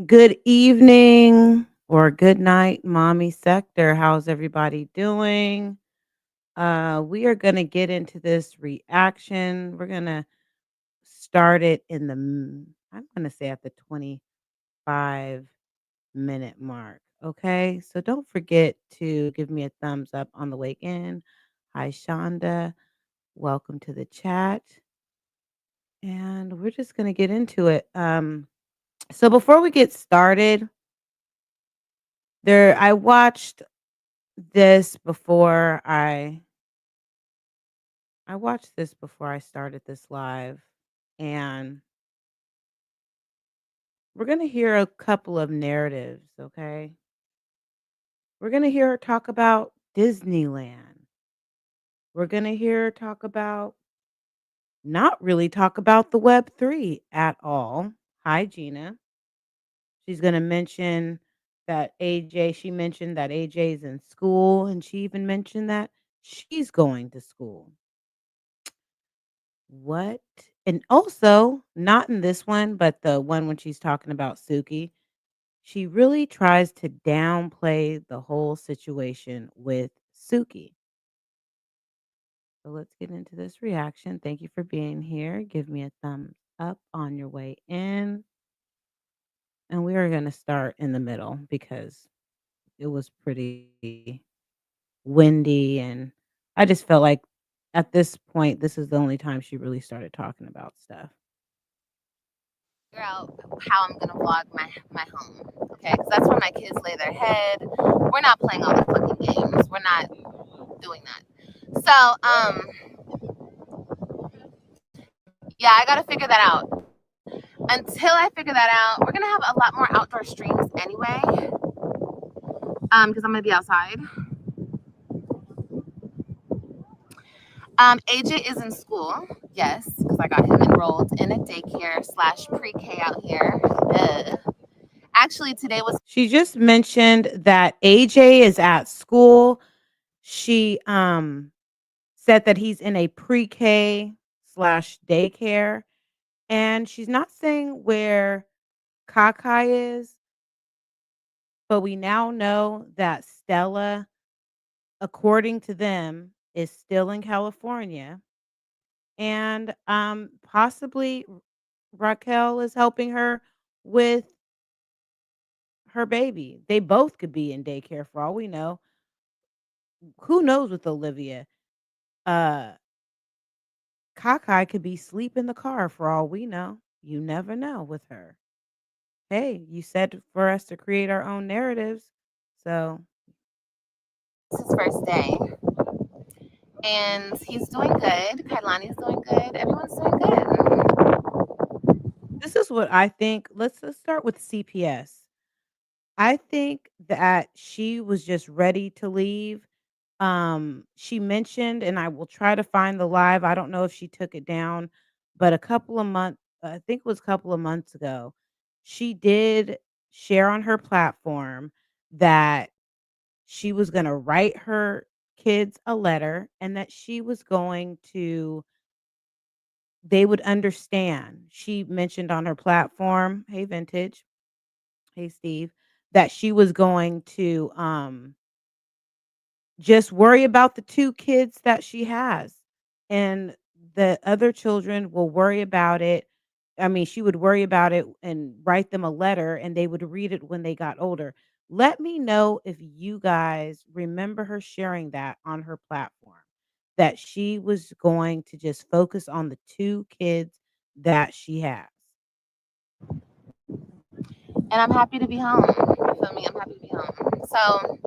Good evening or good night, mommy sector. How's everybody doing? We are going to get into this reaction. We're going to start it in I'm going to say at the 25-minute mark. Okay. So don't forget to give me a thumbs up on the way in. Hi, Shonda. Welcome to the chat. And we're just going to get into it. So before we get started, I watched this before I watched this before I started this live, and we're going to hear a couple of narratives, okay? We're going to hear her talk about Disneyland. We're going to hear her talk about not really talk about the web 3 at all. Hi Gina. She's going to mention that AJ she mentioned that AJ is in school, and she even mentioned that she's going to school. What? And also, not in this one, but the one when she's talking about Suki, she really tries to downplay the whole situation with Suki. So let's get into this reaction. Thank you for being here. Give me a thumbs up on your way in. And we are going to start in the middle because it was pretty windy. And I just felt like at this point, this is the only time she really started talking about stuff. Figure out how I'm gonna vlog my home, okay? Because that's where my kids lay their head. We're not playing all the fucking games. We're not doing that. Yeah, I gotta figure that out. Until I figure that out, we're gonna have a lot more outdoor streams anyway. Because I'm gonna be outside. AJ is in school, yes, because I got him enrolled in a daycare slash pre-K out here. Actually, today was She just mentioned that AJ is at school. She said that he's in a pre-K slash daycare, and she's not saying where Kakai is, but we now know that Stella, according to them, is still in California, and possibly Raquel is helping her with her baby. They both could be in daycare for all we know. Who knows with Olivia? Uh Kakai could be asleep in the car for all we know. You never know with her. Hey, you said for us to create our own narratives. So his first day, and he's doing good. Kailani's doing good. Everyone's doing good. this is what I think. Let's start with CPS. I think that she was just ready to leave. She mentioned, and I will try to find the live. I don't know if she took it down, but a couple of months, I think it was a couple of months ago, she did share on her platform that she was going to write her kids a letter and that she was going to they would understand. She mentioned on her platform, hey Vintage, hey Steve, that she was going to just worry about the 2 kids that she has, and the other children will worry about it. I mean, she would worry about it and write them a letter, and they would read it when they got older. Let me know if you guys remember her sharing that on her platform, that she was going to just focus on the 2 kids that she has. And I'm happy to be home. You feel me? I'm happy to be home. So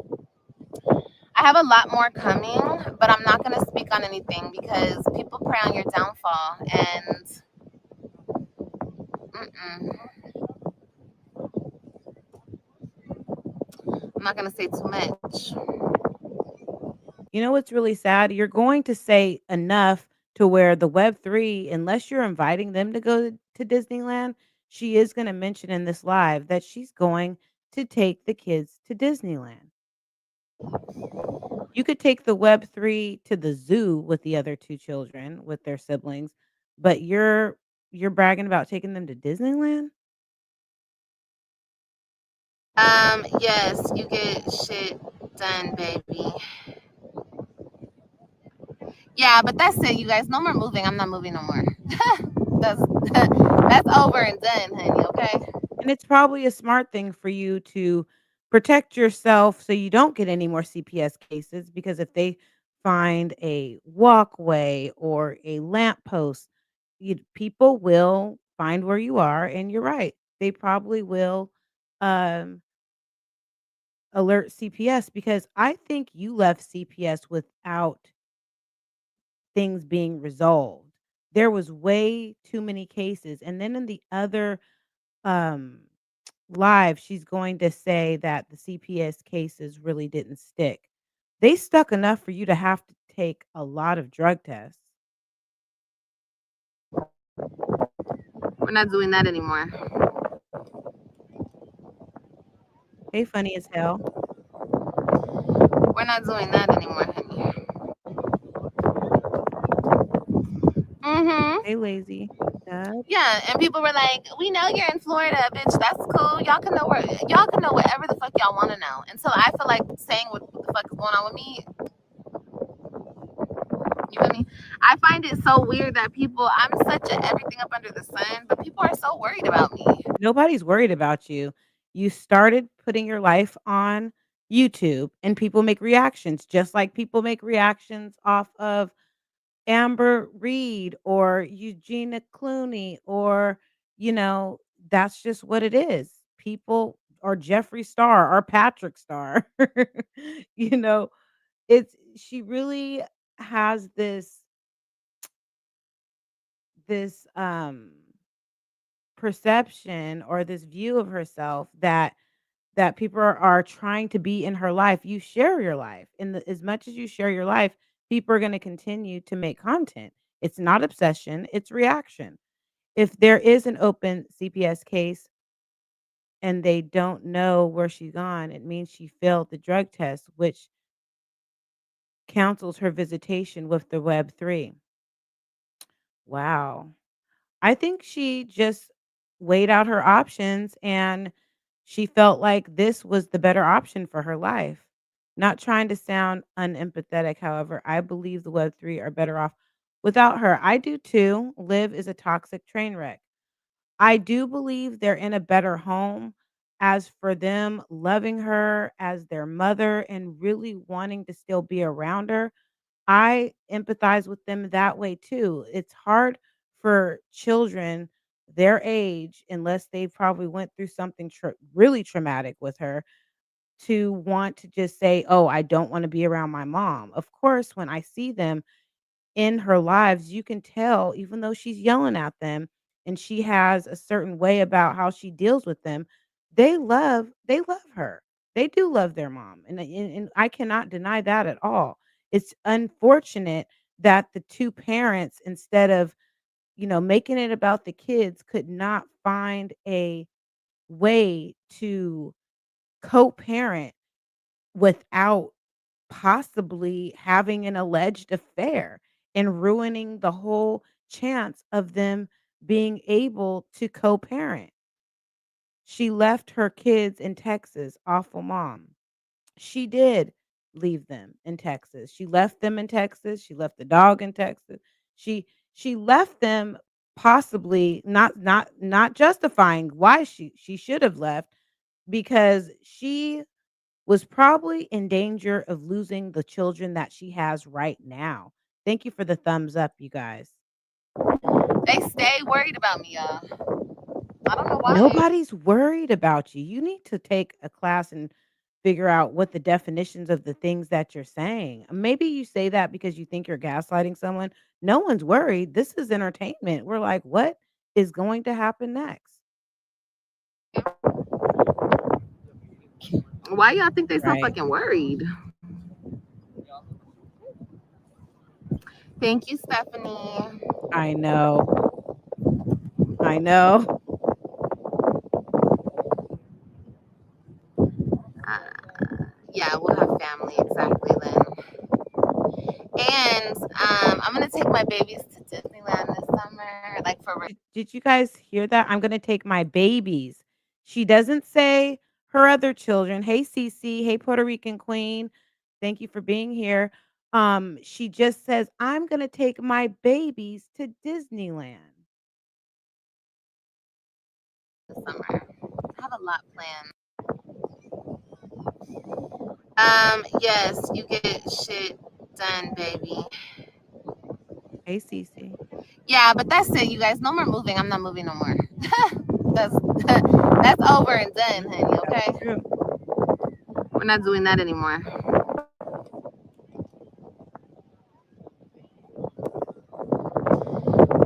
I have a lot more coming, but I'm not gonna speak on anything because people prey on your downfall, and I'm not gonna say too much. You know what's really sad? You're going to say enough to where the Web3, unless you're inviting them to go to Disneyland, she is going to mention in this live that she's going to take the kids to Disneyland. You could take the Web3 to the zoo with the other 2 children with their siblings, but you're bragging about taking them to Disneyland? Yes, you get shit done, baby. Yeah, but that's it, you guys. No more moving. I'm not moving no more. That's that's over and done, honey. Okay. And it's probably a smart thing for you to protect yourself so you don't get any more CPS cases because if they find a walkway or a lamppost, people will find where you are. And you're right. They probably will um, alert CPS because I think you left CPS without things being resolved. There was way too many cases. And then in the other um live, she's going to say that the CPS cases really didn't stick. They stuck enough for you to have to take a lot of drug tests. We're not doing that anymore. Hey, funny as hell. We're not doing that anymore, honey. Mm-hmm. Hey, lazy. Dub. Yeah, and people were like, "We know you're in Florida, bitch. That's cool. Y'all can know whatever the fuck y'all want to know." Until I feel like saying what the fuck is going on with me. You feel me? I find it so weird that people. I'm such a everything up under the sun, but people are so worried about me. Nobody's worried about you. You started putting your life on YouTube and people make reactions just like people make reactions off of Amber Reed or Eugenia Clooney or, you know, that's just what it is. People or Jeffree Star or Patrick Star. you know, it's she really has this perception or this view of herself that people are trying to be in her life. You share your life. As much as you share your life, people are going to continue to make content. It's not obsession, it's reaction. If there is an open CPS case and they don't know where she's gone, it means she failed the drug test, which cancels her visitation with the Web3. Wow. I think she just weighed out her options and she felt like this was the better option for her life. Not trying to sound unempathetic, however, I believe the Web3 are better off without her. I do too. Liv is a toxic train wreck. I do believe they're in a better home. As for them loving her as their mother and really wanting to still be around her, I empathize with them that way too. It's hard for children their age, unless they probably went through something really traumatic with her, to want to just say, "Oh, I don't want to be around my mom." Of course, when I see them in her lives, you can tell, even though she's yelling at them and she has a certain way about how she deals with them, they love her. They do love their mom, and I cannot deny that at all. It's unfortunate that the two parents, instead of making it about the kids, could not find a way to co-parent without possibly having an alleged affair and ruining the whole chance of them being able to co-parent. She left her kids in Texas, awful mom. She did leave them in Texas. She left them in Texas. She left the dog in Texas. She left them possibly not justifying why she should have left because she was probably in danger of losing the children that she has right now. Thank you for the thumbs up, you guys. They stay worried about me, y'all. I don't know why. Nobody's worried about you. You need to take a class and figure out what the definitions of the things that you're saying. Maybe you say that because you think you're gaslighting someone. No one's worried. This is entertainment. We're like, what is going to happen next? Why y'all think they so Right. fucking worried? Thank you, Stephanie. I know. I know. Uh, yeah, we'll have family exactly then. And I'm gonna take my babies to Disneyland this summer, like for real. Did you guys hear that? I'm gonna take my babies. She doesn't say her other children. Hey, Cece. Hey, Puerto Rican Queen. Thank you for being here. She just says, I'm going to take my babies to Disneyland. this summer. I have a lot planned. Yes, you get shit done, baby. Hey, Cece. Yeah, but that's it, you guys. No more moving. I'm not moving no more. that's that's over and done, honey. That's Okay, true. we're not doing that anymore.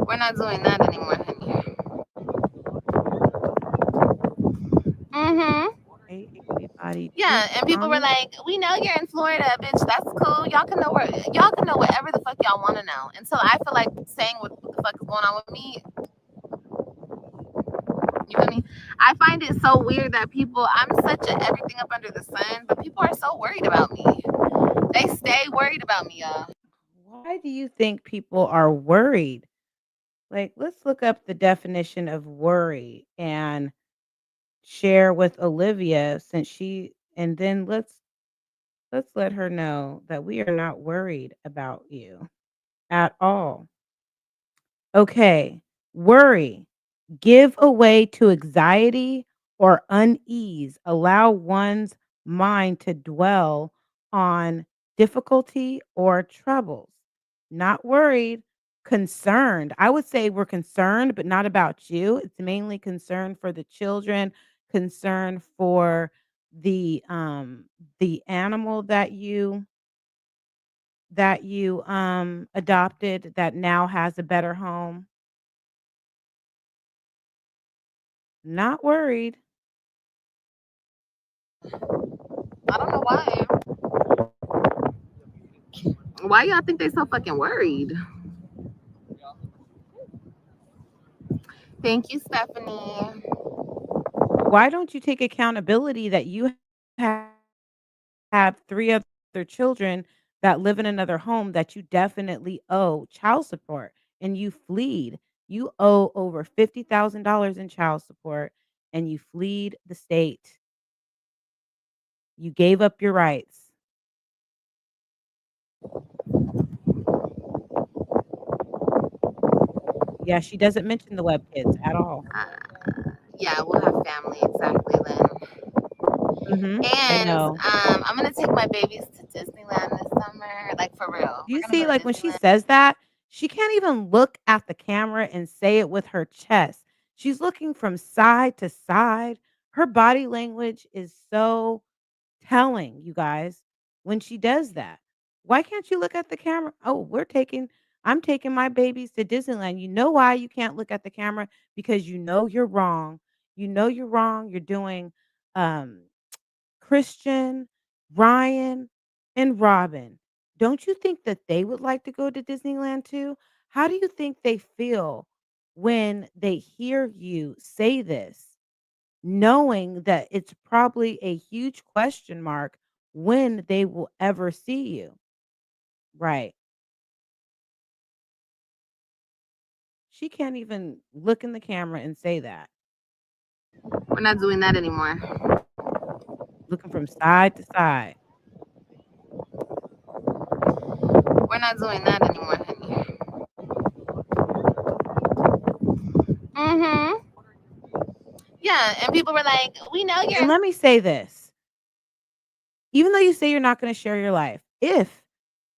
We're not doing that anymore, honey. Mhm. Hey, everybody. Yeah, Truth and people were Mommy. like, "We know you're in Florida, bitch. That's cool. Y'all can know whatever the fuck y'all want to know." Until I feel like saying what the fuck is going on with me. You feel me? I find it so weird that people. I'm such a everything up under the sun, but people are so worried about me. They stay worried about me, y'all. Why do you think people are worried? Like, let's look up the definition of worry and share with Olivia since and then let's let her know that we are not worried about you at all. Okay. Worry. Give away to anxiety or unease. Allow one's mind to dwell on difficulty or troubles. Not worried, concerned. I would say we're concerned, but not about you. It's mainly concern for the children, concern for the animal that you adopted that now has a better home. Not worried. I don't know why. Why y'all think they so fucking worried? Thank you, Stephanie. Why don't you take accountability that you ha- have 3 other children that live in another home that you definitely owe child support and you fleed? You owe over $50,000 in child support and you fleed the state. You gave up your rights. Yeah, she doesn't mention the web kids at all. Uh, yeah, we'll have family exactly then. Mhm. I And know. I'm gonna take my babies to Disneyland this summer. Like for real, Do we're you gonna see, go to like, when she Disneyland. says that, she can't even look at the camera and say it with her chest. She's looking from side to side. Her body language is so telling, you guys, when she does that. Why can't you look at the camera? Oh, I'm taking my babies to Disneyland. You know why you can't look at the camera? Because you know you're wrong. You know you're wrong. You're doing um Christian, Ryan, and Robin. Don't you think that they would like to go to Disneyland too? How do you think they feel when they hear you say this, knowing that it's probably a huge question mark when they will ever see you? Right. She can't even look in the camera and say that, We're not doing that anymore. looking from side to side. We're not doing that anymore, honey. Mhm. Yeah, and people were like, "We know you're And in let me say this, even though you say you're not going to share your life, if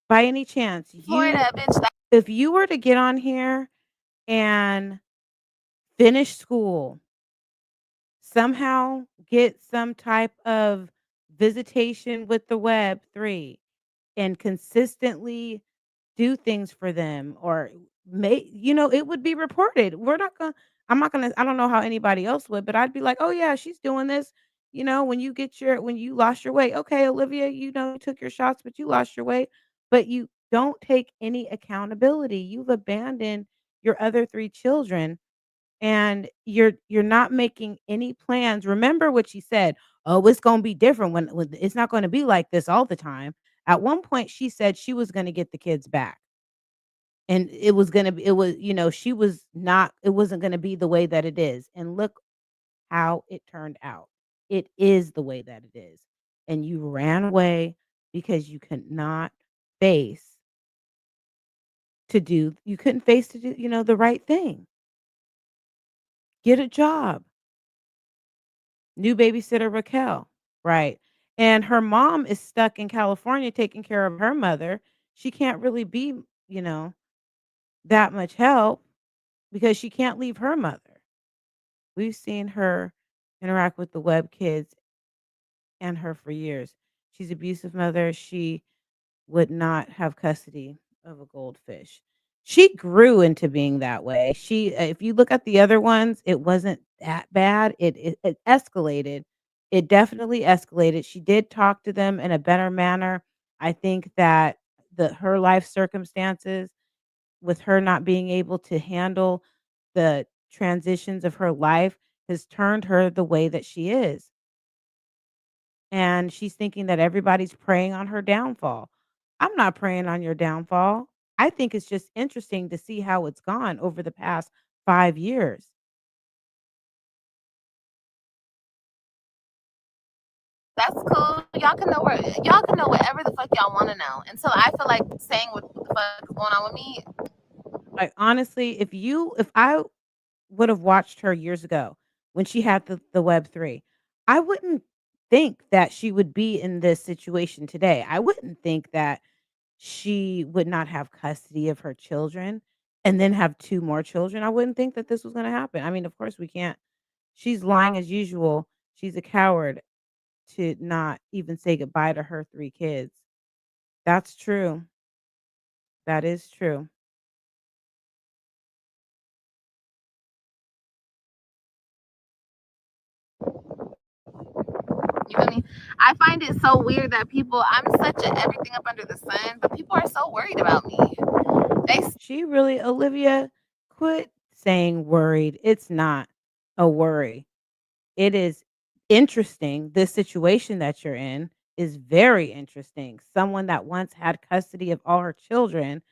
by any chance Florida, bitch." if you were to get on here and finish school, somehow get some type of visitation with the Web3 and consistently do things for them or it would be reported. I'm not gonna I don't know how anybody else would, but I'd be like, oh yeah, she's doing this. When you lost your weight. Okay, Olivia, you took your shots, but you lost your weight. But you don't take any accountability. You've abandoned your other 3 children and you're not making any plans. Remember what she said, "Oh, it's gonna be different when it's not gonna be like this all the time." At one point, she said she was gonna get the kids back, and it was she was not it wasn't gonna be the way that it is, and look how it turned out. It is the way that it is. And you ran away because you could not face you couldn't face to do, the right thing. Get a job. New babysitter Raquel, right? And her mom is stuck in California taking care of her mother. She can't really be, you know, that much help because she can't leave her mother. We've seen her interact with the Webb kids and her for years. She's abusive mother. She would not have custody of a goldfish. She grew into being that way. If you look at the other ones, it wasn't that bad. It escalated. It definitely escalated. She did talk to them in a better manner. I think that her life circumstances, with her not being able to handle the transitions of her life, has turned her the way that she is. And she's thinking that everybody's preying on her downfall. I'm not preying on your downfall. I think it's just interesting to see how it's gone over the past 5 years. That's cool. Y'all can know whatever the fuck y'all want to know. Until I feel like saying what the fuck is going on with me. Like, honestly, if I would have watched her years ago when she had the Web3, I wouldn't think that she would be in this situation today. I wouldn't think that she would not have custody of her children and then have 2 more children. I wouldn't think that this was gonna happen. I mean, of course, we can't. She's lying as usual. She's a coward to not even say goodbye to her 3 kids. That's true. That is true. You feel me? I find it so weird that I'm such a everything up under the sun, but people are so worried about me. They She really Olivia, quit saying worried. It's not a worry. It is interesting. This situation that you're in is very interesting. Someone that once had custody of all her children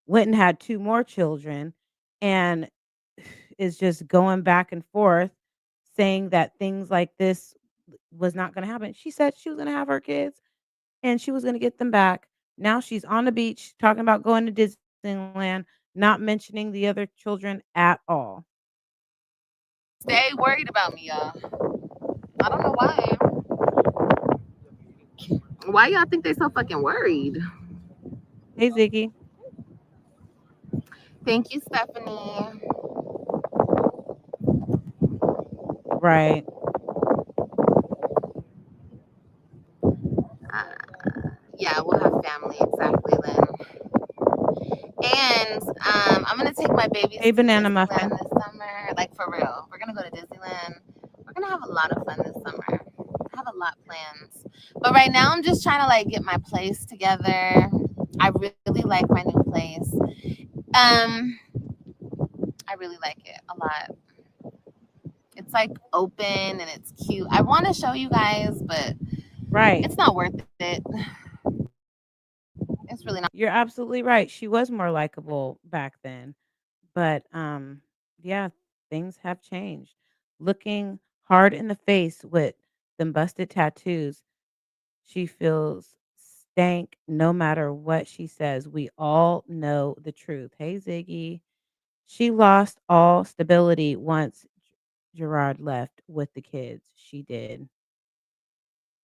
went and had 2 more children and is just going back and forth saying that things like this was not gonna happen. She said she was gonna have her kids and she was gonna get them back. Now she's on the beach talking about going to Disneyland, not mentioning the other children at all. stay worried about me, y'all. I don't know why. Why y'all think they so fucking worried? Hey, Ziggy. Thank you, Stephanie. Right. Uh, yeah, we'll have family exactly then. And I'm gonna take my babies Hey, to Banana Disneyland Muffin. this summer. Like for real, we're gonna go to Disneyland. We're gonna have a lot of fun this summer. I have a lot plans, but right now I'm just trying to like get my place together. I really like my new place. I really like it a lot. It's like open and it's cute. I want to show you guys, but Right. it's not worth it. It's really not. You're absolutely right. She was more likable back then. But yeah, things have changed. Looking hard in the face with them busted tattoos, she feels stank no matter what she says. We all know the truth. Hey, Ziggy. She lost all stability once Gerard left with the kids. She did.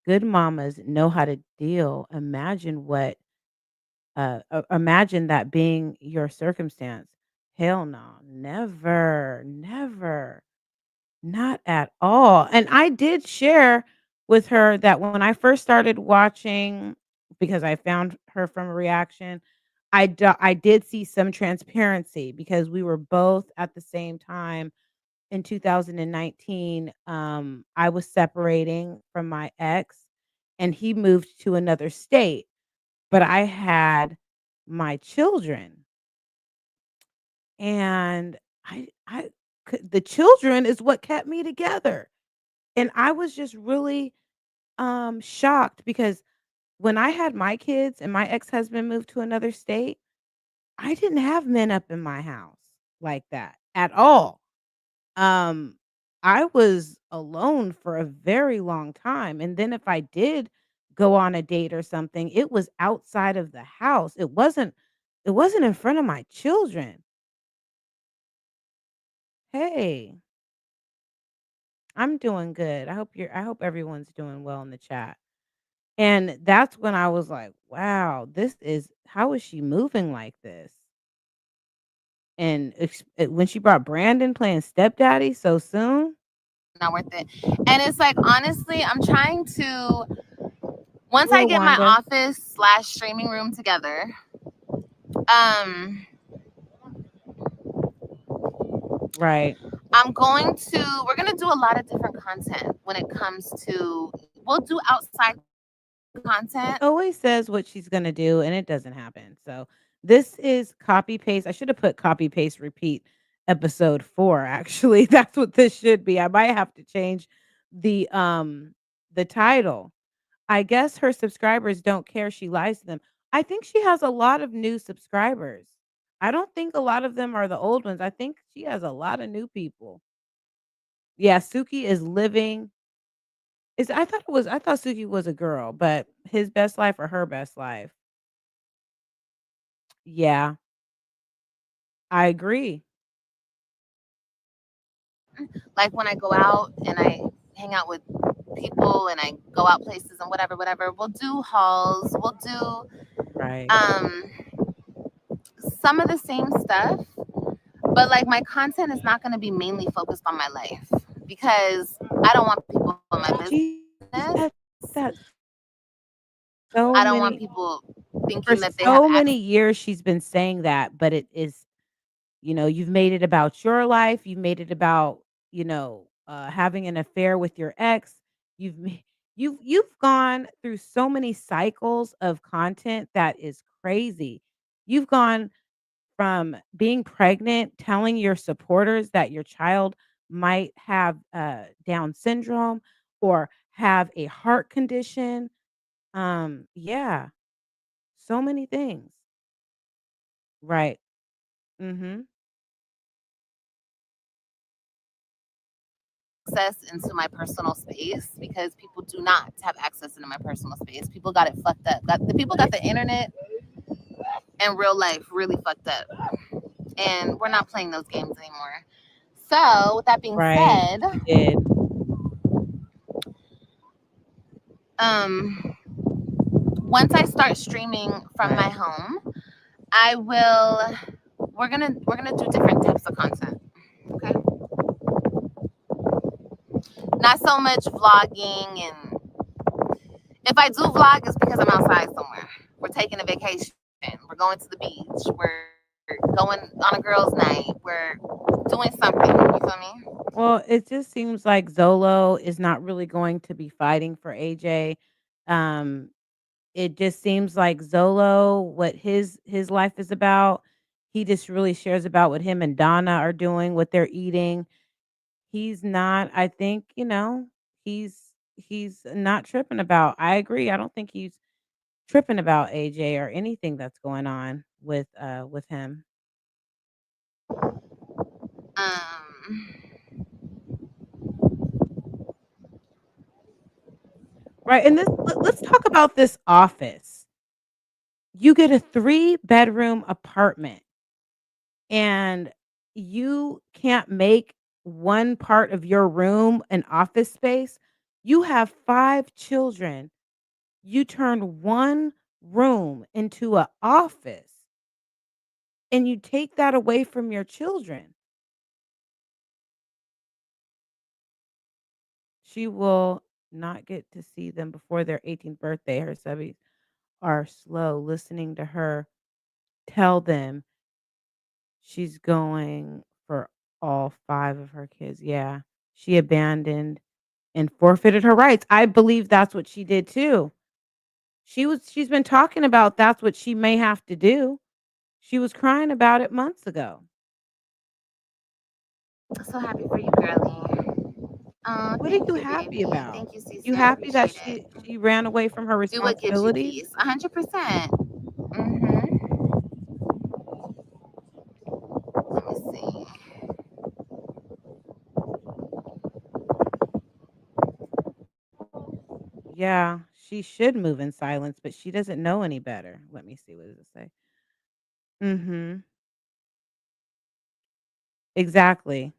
Good mamas know how to deal. Imagine that being your circumstance. Hell no. Never, never. Not at all. And I did share with her that when I first started watching, because I found her from a reaction, I did see some transparency because we were both at the same time in 2019. I was separating from my ex and he moved to another state, but I had my children and the children is what kept me together. And I was just really shocked because when I had my kids and my ex-husband moved to another state, I didn't have men up in my house like that at all. Um I was alone for a very long time, and then if I did go on a date or something, it was outside of the house. It wasn't in front of my children. Hey, I'm doing good. I hope everyone's doing well in the chat. And that's when I was like, "Wow, this is how is she moving like this?" And when she brought Brandon playing stepdaddy so soon, Not worth it. And it's like, honestly, I'm trying to, once I little get my Wanda, office slash streaming room together, um, right? we're going to do a lot of different content when it comes to, we'll do outside content. She always says what she's gonna do, and it doesn't happen. So this is copy paste. I should have put copy paste repeat episode 4. Actually, that's what this should be. I might have to change the title. I guess her subscribers don't care she lies to them. I think she has a lot of new subscribers. I don't think a lot of them are the old ones. I think she has a lot of new people. Yeah, Suki is living is I thought Suki was a girl, but his best life or her best life. Yeah, I agree. Like when I go out and I hang out with people and I go out places and whatever, we'll do hauls, we'll do Right. um some of the same stuff, but like my content is not going to be mainly focused on my life because I don't want people in my She business. said that I so don't want many people thinking for that they have so access. many years she's been saying that, but it is, you've made it about your life, you've made it about, having an affair with your ex. You've ma- you've gone through so many cycles of content that is crazy. You've gone from being pregnant, telling your supporters that your child might have Down syndrome or have a heart condition. Yeah, so many things. Right. Mhm. Access into my personal space because people do not have access into my personal space. People got it fucked up. The people got the internet and real life really fucked up, and we're not playing those games anymore. So, with that being Right. said, You did. once I start streaming from my Right. home, I will. We're gonna do different types of content. Okay, not so much vlogging, and if I do vlog, it's because I'm outside somewhere. We're taking a vacation. We're going to the beach. We're going on a girls' night. We're doing something. You feel me? Well, it just seems like Zolo is not really going to be fighting for AJ. Um, it just seems like Zolo, what his life is about, he just really shares about what him and Donna are doing, what they're eating. He's not, I think, he's not tripping about. I agree. I don't think he's tripping about AJ or anything that's going on with him. Um, Right. And let's talk about this office. You get a 3-bedroom apartment and you can't make one part of your room an office space. You have 5 children. You turn one room into an office and you take that away from your children. She will not get to see them before their 18th birthday. Her subbies are slow listening to her tell them she's going for all 5 of her kids. Yeah. She abandoned and forfeited her rights. I believe that's what she did too. She's been talking about that's what she may have to do. She was crying about it months ago. so happy for you, girlie. Oh, What are thank you you, happy baby. about? Thank you, You Cece. I happy that appreciate it. she ran away from her Do what gives you responsibilities? peace. 100%. Mm-hmm. Let me see. Yeah, she should move in silence, but she doesn't know any better. Let me see, what does it say? Mhm. Exactly.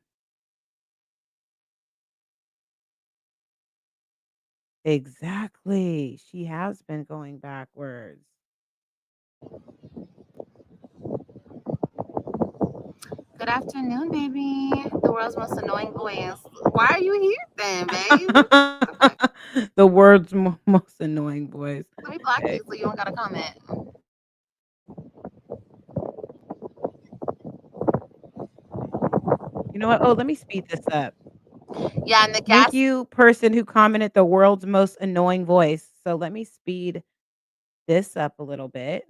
Exactly. She has been going backwards. Good afternoon, baby. The world's most annoying voice. Why are you here then, babe? The fuck? The world's most annoying voice. Let me block Okay. you so you don't gotta comment. You know what? Oh, let me speed this up. Yeah, and the Thank gas you, person who commented the world's most annoying voice. So let me speed this up a little bit.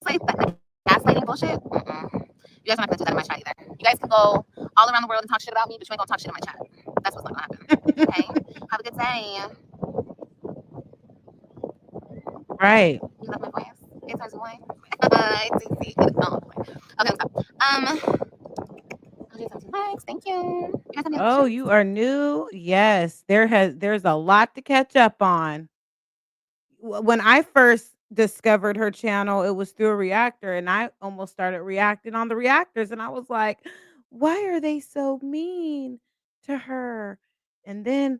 the gaslighting bullshit. Mm-mm. You guys are not gonna do that in my chat either. You guys can go all around the world and talk shit about me, but you ain't gonna talk shit in my chat. That's what's not gonna happen. Okay. Have a good day. Right. You love my voice. It's times one. It's easy. Oh, okay, let's go. I'll do something next. Thank you. You guys have any other Oh, questions? you are new? Yes. There's a lot to catch up on. When I first discovered her channel, it was through a reactor, and I almost started reacting on the reactors, and I was like, "Why are they so mean to her?" And then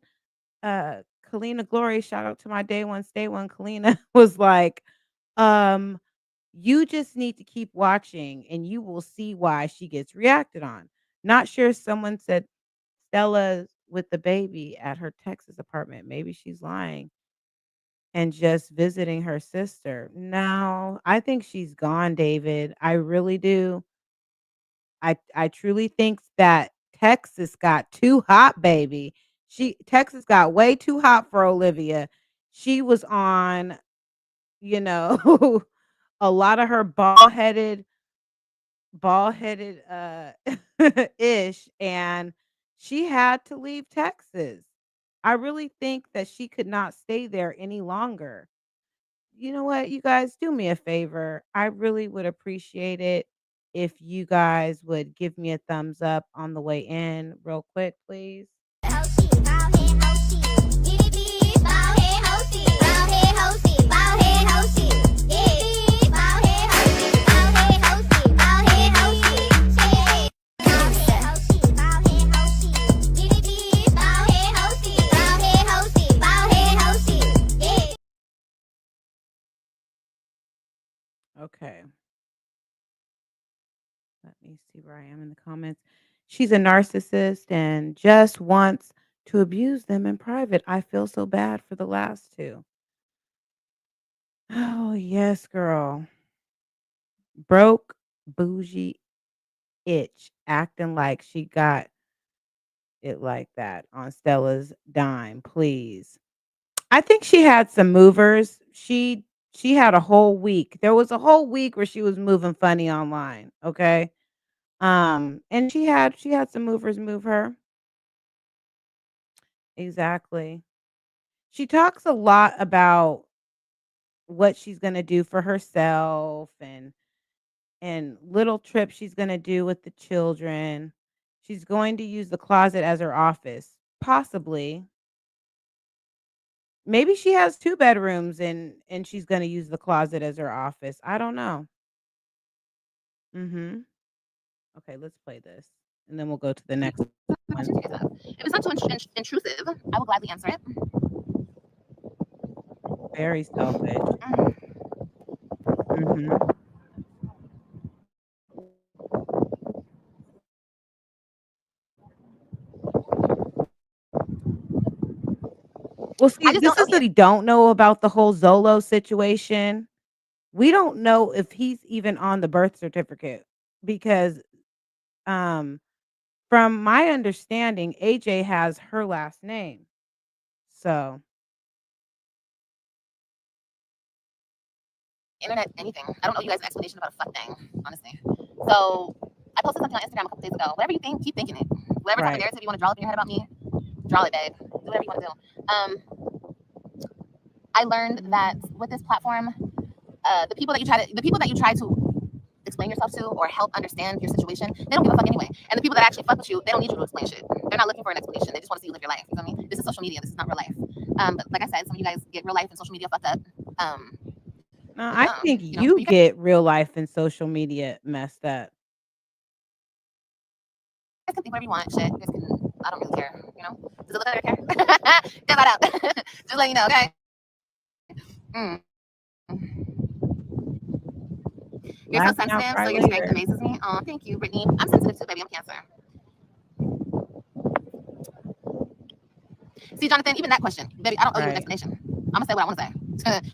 Kalina Glory, shout out to my day one, stay one, Kalina was like, um, you just need to keep watching and you will see why she gets reacted on. Not sure, someone said Stella's with the baby at her Texas apartment. Maybe she's lying and just visiting her sister. No, I think she's gone, David. I really do. I truly think that Texas got too hot, baby. Texas got way too hot for Olivia. She was on, you know, a lot of her bald-headed ish, and she had to leave Texas. I really think that she could not stay there any longer. You know what? You guys, do me a favor. I really would appreciate it if you guys would give me a thumbs up on the way in real quick, please. Okay. Let me see where I am in the comments. She's a narcissist and just wants to abuse them in private. I feel so bad for the last two. Oh, yes, girl. Broke, bougie, itch, acting like she got it like that on Stella's dime, please. I think she had some movers. She had a whole week. There was a whole week where she was moving funny online, okay? And she had some movers move her. Exactly. She talks a lot about what she's gonna do for herself and little trips she's gonna do with the children. She's going to use the closet as her office, possibly. Maybe she has 2 bedrooms and she's gonna use the closet as her office. I don't know. Mhm. Okay, let's play this, and then we'll go to the next one. If it's not too intrusive, I will gladly answer it. Very selfish. Mm. Mhm. Well, I see, just don't this know is what yet. we don't know about the whole Zolo situation. We don't know if he's even on the birth certificate because, um, from my understanding, AJ has her last name. So, Internet, anything. I don't know you guys' explanation about a fuck thing, honestly. So I posted something on Instagram a couple days ago. Whatever you think, keep thinking it. Whatever type of right. narrative you want to draw up in your head about me, draw it, babe. Do whatever you want to do. I learned that Mhm. with this platform, the people that you try to explain yourself to or help understand your situation, they don't give a fuck anyway. And the people that actually fuck with you, they don't need you to explain shit. They're not looking for an explanation. They just want to see you live your life. You feel me? This is social media. This is not real life. But like I said, some of you guys get real life and social media fucked up. Um, No, but I yeah, think you know, but you you guys get real life and social media messed up. can think whatever you want. Shit, you guys can. I don't really care. You know, does it look like I care? Get that out. Just let you know, okay? Mm. You're so Laugh now, sensitive, cry so your strength later. amazes me. Oh, thank you, Brittany. I'm sensitive too, baby. I'm Cancer. See, Jonathan, even that question, baby, I don't owe you an Right. explanation. I'm gonna say what I want to say.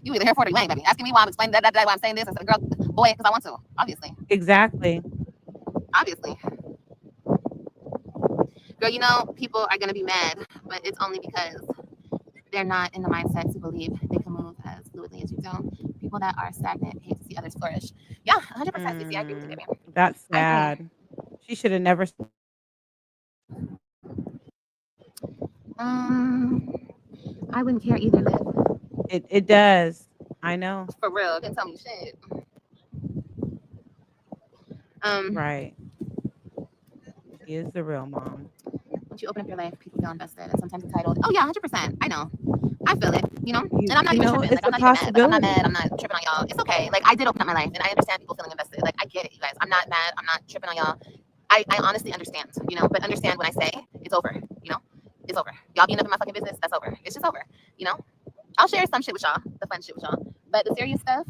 You either here for it or you ain't, baby. Asking me why I'm explaining that, why I'm saying this. I said, girl, boy, because I want to. Obviously, Exactly. obviously, girl. You know, people are gonna be mad, but it's only because they're not in the mindset to believe they can move as fluidly as you do. People that are stagnant hate to see others flourish. Yeah, 100%, CC. I agree with you, Mm, baby. that's I agree. sad. She should have never Um, I wouldn't care either, Liv. it does. I know. For real, didn't tell me shit. Um, Right. She is the real mom. once you open up your life, people feel invested and sometimes entitled. Oh yeah, 100%. I know. I feel it, you know? And I'm not You even know, tripping. Like it's I'm a not even mad. Like I'm not mad. possibility. I'm not tripping on y'all. It's okay. Like I did open up my life and I understand people feeling invested. Like I get it, you guys. I'm not mad. I'm not tripping on y'all. I honestly understand, you know, but understand when I say it's over, you know? It's over. Y'all being up in my fucking business, that's over. It's just over, you know? I'll share some shit with y'all, the fun shit with y'all. But the serious stuff,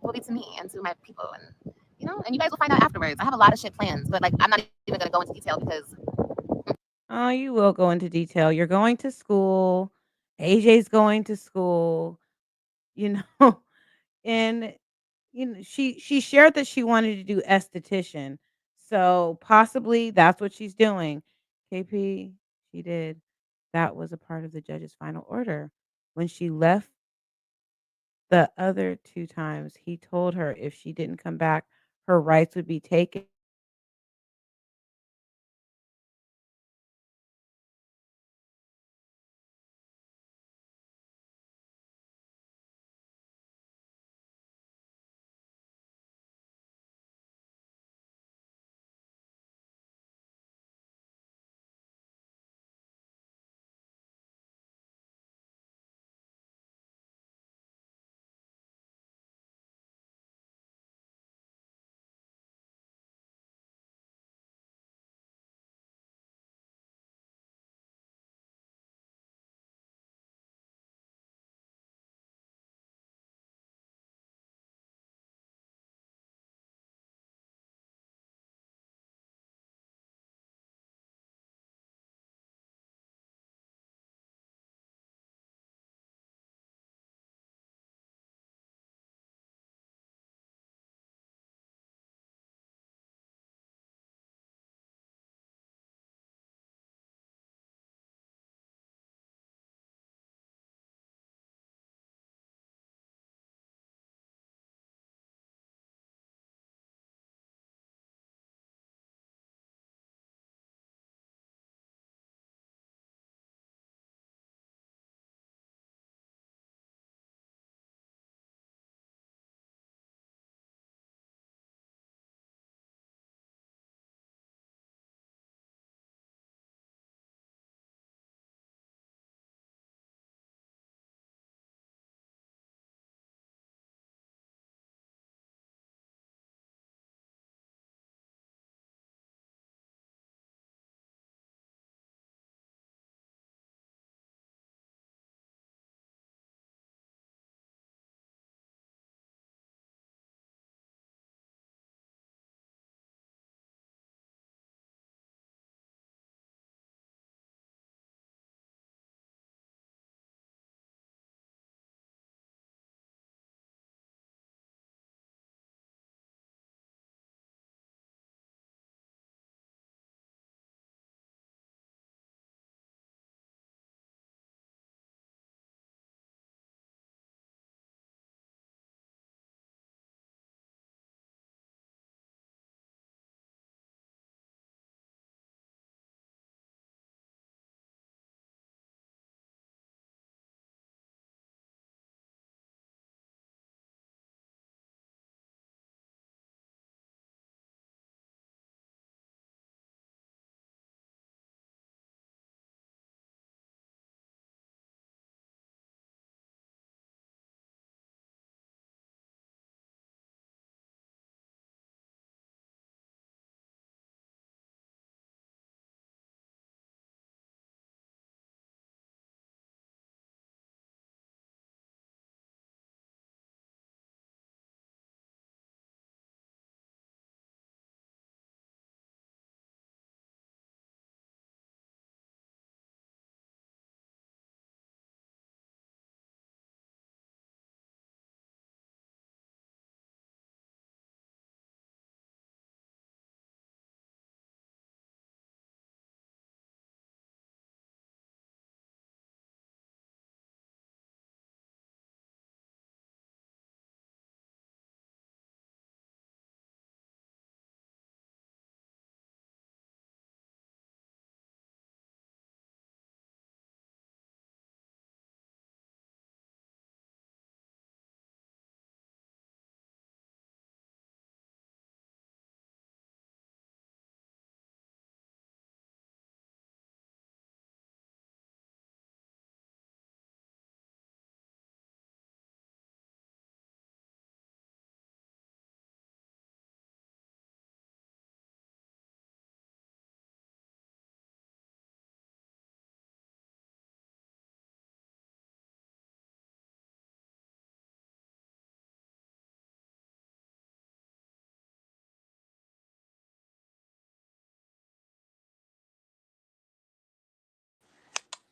will be to me and to my people and you know, and you guys will find out afterwards. I have a lot of shit plans, but like I'm not even gonna go into detail because Oh, you will go into detail. You're going to school. AJ's going to school, you know, and she shared that she wanted to do esthetician. So possibly that's what she's doing. KP, she did. That was a part of the judge's final order. When she left the other 2 times, he told her if she didn't come back, her rights would be taken.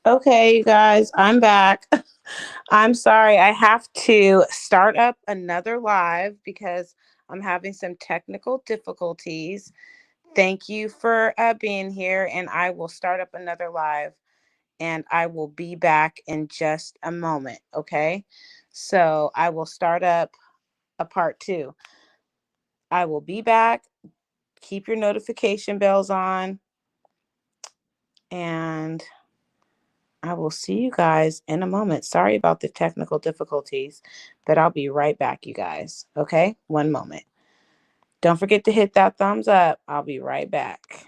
Okay, you guys, I'm back. I'm sorry. I have to start up another live because I'm having some technical difficulties. Thank you for being here, and I will start up another live, and I will be back in just a moment. Okay. So I will start up a part two. I will be back. Keep your notification bells on, and I will see you guys in a moment. Sorry about the technical difficulties, but I'll be right back, you guys. Okay? One moment. Don't forget to hit that thumbs up. I'll be right back.